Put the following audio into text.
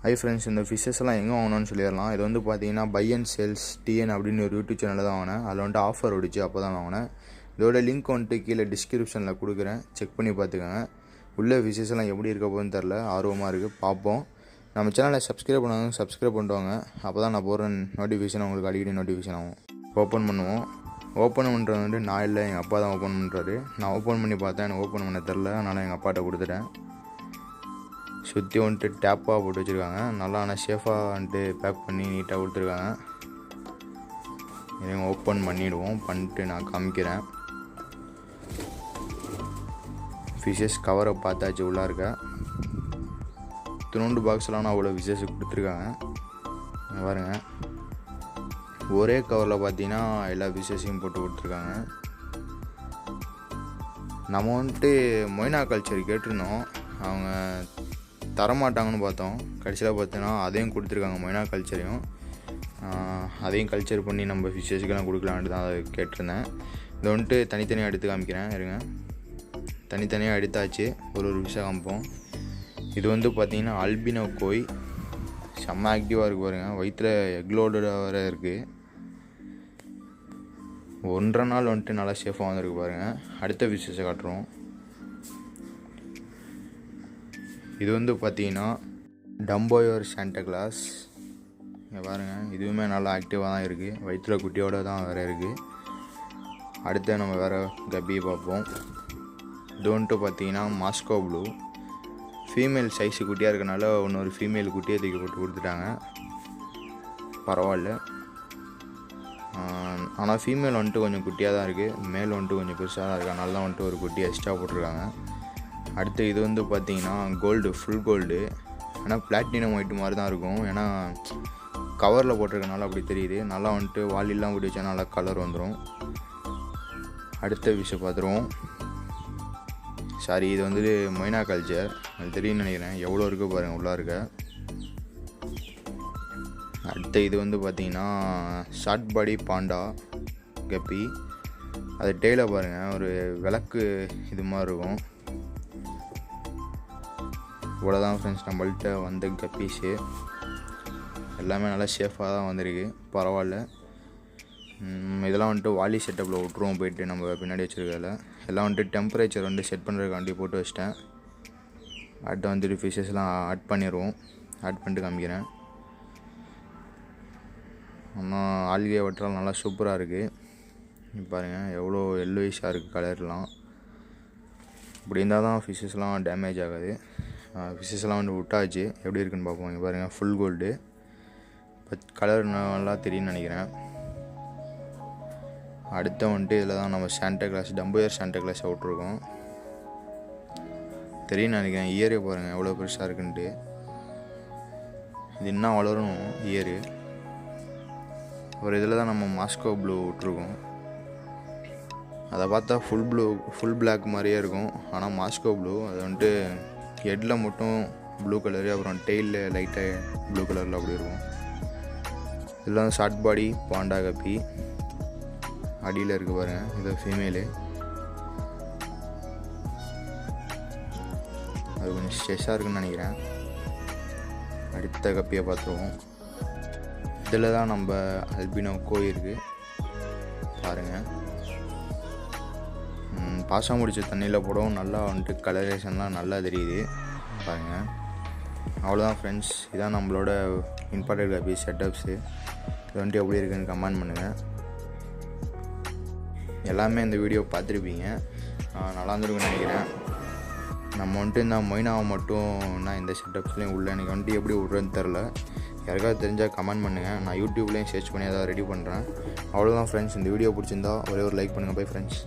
Hi friends, இந்த ஃபிஷ்ஷஸ்லாம் எங்கே வாங்கணும்னு சொல்லிடலாம். இது வந்து பார்த்தீங்கன்னா பை அண்ட் சேல்ஸ் டிஎன் அப்படின்னு ஒரு யூடியூப் சேனலில் தான் வாங்கினேன். அதில் வந்துட்டு ஆஃபர் ஓடிச்சு, அப்போ தான் வாங்கினேன். இதோட லிங்க் வந்துட்டு கீழே டிஸ்கிரிப்ஷனில் கொடுக்குறேன், செக் பண்ணி பார்த்துக்கோங்க. உள்ளே ஃபிஷ்ஷஸ்லாம் எப்படி இருக்க போகுதுன்னு தெரில, ஆர்வமாக இருக்குது, பார்ப்போம். நம்ம சேனலை சப்ஸ்கிரைப் பண்ணுவாங்க, சப்ஸ்கிரைப் பண்ணிட்டு அப்போ தான் நான் போடுற நோட்டிஃபிகேஷன் உங்களுக்கு அடிக்கடி நோட்டிஃபிகேஷன் ஆகும். ஓப்பன் பண்ணுவோம். ஓப்பன் பண்ணுறது வந்துட்டு நான் இல்லை, எங்கள் அப்பா தான் ஓப்பன் பண்ணுறாரு. நான் ஓப்பன் பண்ணி பார்த்தேன், எனக்கு ஓப்பன் பண்ண தெரில, அதனால் எங்கள் அப்பாட்ட கொடுத்துட்டேன். சுற்றி வந்துட்டு டேப்பாக போட்டு வச்சுருக்காங்க, நல்லா ஆனால் சேஃபாக வந்துட்டு பேக் பண்ணி நீட்டாக கொடுத்துருக்காங்க. இதை ஓப்பன் பண்ணிவிட்டு நான் காமிக்கிறேன். ஃபிஷ்ஷஸ் கவரை பார்த்தாச்சு, உள்ளே இருக்க துணுண்டு பாக்ஸ்லாம் அவ்வளோ ஃபிஷ்ஷஸ் கொடுத்துருக்காங்க. பாருங்க, ஒரே கவரில் பார்த்தீங்கன்னா எல்லா ஃபிஷ்ஷஸையும் போட்டு கொடுத்துருக்காங்க. நம்ம வந்துட்டு மொய்னா கல்ச்சர் கேட்டிருந்தோம், அவங்க தரமாட்டாங்கன்னு பார்த்தோம். கடைசியில் பார்த்தீங்கன்னா அதையும் கொடுத்துருக்காங்க, மொய்னா கல்ச்சரையும். அதையும் கல்ச்சர் பண்ணி நம்ம ஃபிஷ்ஷஸ்க்கெல்லாம் கொடுக்கலான்ட்டு தான் அதை கேட்டிருந்தேன். இதை வந்துட்டு தனித்தனியாக எடுத்து காமிக்கிறேன், இருங்க. தனித்தனியாக எடுத்தாச்சு, ஒரு ஃபிஷ்ஷாக காமிப்போம். இது வந்து பார்த்திங்கன்னா அல்பினோ கோய், செம்ம ஆக்டிவாக இருக்குது பாருங்கள். வயிற்றில் எக்லோடு வர இருக்குது. 1.5 நாள் வந்துட்டு நல்லா சேஃபாக வந்துருக்கு பாருங்கள். அடுத்த ஃபிஷ்ஷஸை காட்டுறோம். இது வந்து பார்த்திங்கன்னா டம்போயர் சாண்டா கிளாஸ். இங்கே பாருங்கள், இதுவுமே நல்லா ஆக்டிவாக தான் இருக்குது, வயிற்றில் குட்டியோடு தான் வேறு இருக்குது. அடுத்து நம்ம வேறு கப்பியை பார்ப்போம். இது வந்துட்டு பார்த்திங்கன்னா மாஸ்கோ ப்ளூ. ஃபீமேல் சைஸு குட்டியாக இருக்கனால இன்னொரு ஃபீமேல் குட்டியை தூக்கி போட்டு கொடுத்துட்டாங்க, பரவாயில்ல. ஆனால் ஃபீமேல் வந்துட்டு கொஞ்சம் குட்டியாக தான் இருக்குது, மேல் வந்துட்டு கொஞ்சம் பெருசாக தான் இருக்குது, அதனால தான் வந்துட்டு ஒரு குட்டி எக்ஸ்ட்ரா போட்டிருக்காங்க. அடுத்து இது வந்து பார்த்திங்கன்னா கோல்டு, ஃபுல் கோல்டு. ஆனால் பிளாட்டினம் ஒயிட் மாதிரி தான் இருக்கும், ஏன்னா கவரில் போட்டிருக்கனால அப்படி தெரியுது. நல்லா வந்துட்டு வாலிலாம் கூட்டி வச்சா நல்லா கலர் வந்துடும். அடுத்த விஷயம் பார்த்துருவோம். சாரி, இது வந்துட்டு மொய்னா கல்ச்சர், அது தெரியும்னு நினைக்கிறேன். எவ்வளோ இருக்குது பாருங்கள், உள்ளே இருக்க. அடுத்த இது வந்து பார்த்திங்கன்னா ஷார்ட் பாடி பாண்டா கப்பி. அது டெய்ல பாருங்கள், ஒரு விளக்கு இது மாதிரி இருக்கும். இவ்வளோதான் ஃப்ரெண்ட்ஸ் நம்மள்கிட்ட வந்த கப்பீஸு. எல்லாமே நல்லா சேஃபாக தான் வந்திருக்கு, பரவாயில்ல. இதெல்லாம் வந்துட்டு வாலி செட்டப்பில் விட்ருவோம் போயிட்டு நம்ம பின்னாடி வச்சுருக்கல. எல்லாம் வந்துட்டு டெம்பரேச்சர் வந்து செட் பண்ணுறதுக்காண்டி போட்டு வச்சிட்டேன். அடுத்து வந்துட்டு ஃபிஷ்ஷஸ்லாம் ஆட் பண்ணிடுவோம். ஆட் பண்ணிட்டு காமிக்கிறேன். ஆனால் ஆல்கே வட்டால் நல்லா சூப்பராக இருக்குது. பாருங்கள் எவ்வளோ எல்லோயிஷாக இருக்குது கலர்லாம். இப்படி இருந்தால் தான் ஃபிஷ்ஷஸ்லாம் டேமேஜ் ஆகாது. ஃபிஷ்ஷஸ்லாம் வந்து விட்டாச்சு, எப்படி இருக்குன்னு பார்ப்போம். இங்கே பாருங்கள், ஃபுல் கோல்டு, கலர் நல்லா தெரியும்னு நினைக்கிறேன். அடுத்த வந்துட்டு இதில் தான் நம்ம சாண்டா கிளாஸ், டம்போயர் சாண்டா கிளாஸ் விட்ருக்கோம், தெரியும்னு நினைக்கிறேன். இயரே பாருங்கள் எவ்வளோ பெருசாக இருக்குன்ட்டு. இது இன்னும் வளரணும் இயரு. ஒரு இதில் தான் நம்ம மாஸ்கோ ப்ளூ விட்ருக்கோம். அதை பார்த்தா ஃபுல் பிளாக் மாதிரியே இருக்கும், ஆனால் மாஸ்கோ ப்ளூ. அது வந்துட்டு ஹெட்டில் மட்டும் ப்ளூ கலரு, அப்புறம் டெய்லில் லைட்டாக ப்ளூ கலரில் அப்படி இருக்கும். இதெல்லாம் ஷார்ட் பாடி பாண்டா கப்பி. அடியில் இருக்குது பாருங்கள், இது ஃபீமேலு. அது கொஞ்சம் ஸ்ட்ரெஸ்ஸாக இருக்குன்னு நினைக்கிறேன். அடுத்த கப்பியை பார்த்துருவோம். இதில் தான் நம்ம அல்பினோ கோய் இருக்குது பாருங்கள். பாசம் முடிச்ச தண்ணியில் போடவும் நல்லா வந்துட்டு கலரேஷன்லாம் நல்லா தெரியுது பாருங்கள். அவ்வளோதான் ஃப்ரெண்ட்ஸ், இதான் நம்மளோட இம்பார்ட்டன்ட் கப்பி செட்டப்ஸு. இது வந்துட்டு எப்படி இருக்குன்னு கமெண்ட் பண்ணுங்கள். எல்லாமே இந்த வீடியோ பார்த்துருப்பீங்க, நல்லா இருந்திருக்குன்னு நினைக்கிறேன். நம்ம வந்துட்டு இந்த மொய்னாவை மட்டும் நான் இந்த செட்டப்ஸ்லேயும் உள்ள எனக்கு வந்துட்டு எப்படி விட்றதுன்னு தெரில. யாருக்காவது தெரிஞ்சால் கமெண்ட் பண்ணுங்கள், நான் யூடியூப்லேயும் சர்ச் பண்ணி அதை ரெடி பண்ணுறேன். அவ்வளோதான் ஃப்ரெண்ட்ஸ், இந்த வீடியோ பிடிச்சிருந்தா ஒரே ஒரு லைக் பண்ணுங்கள். Bye friends.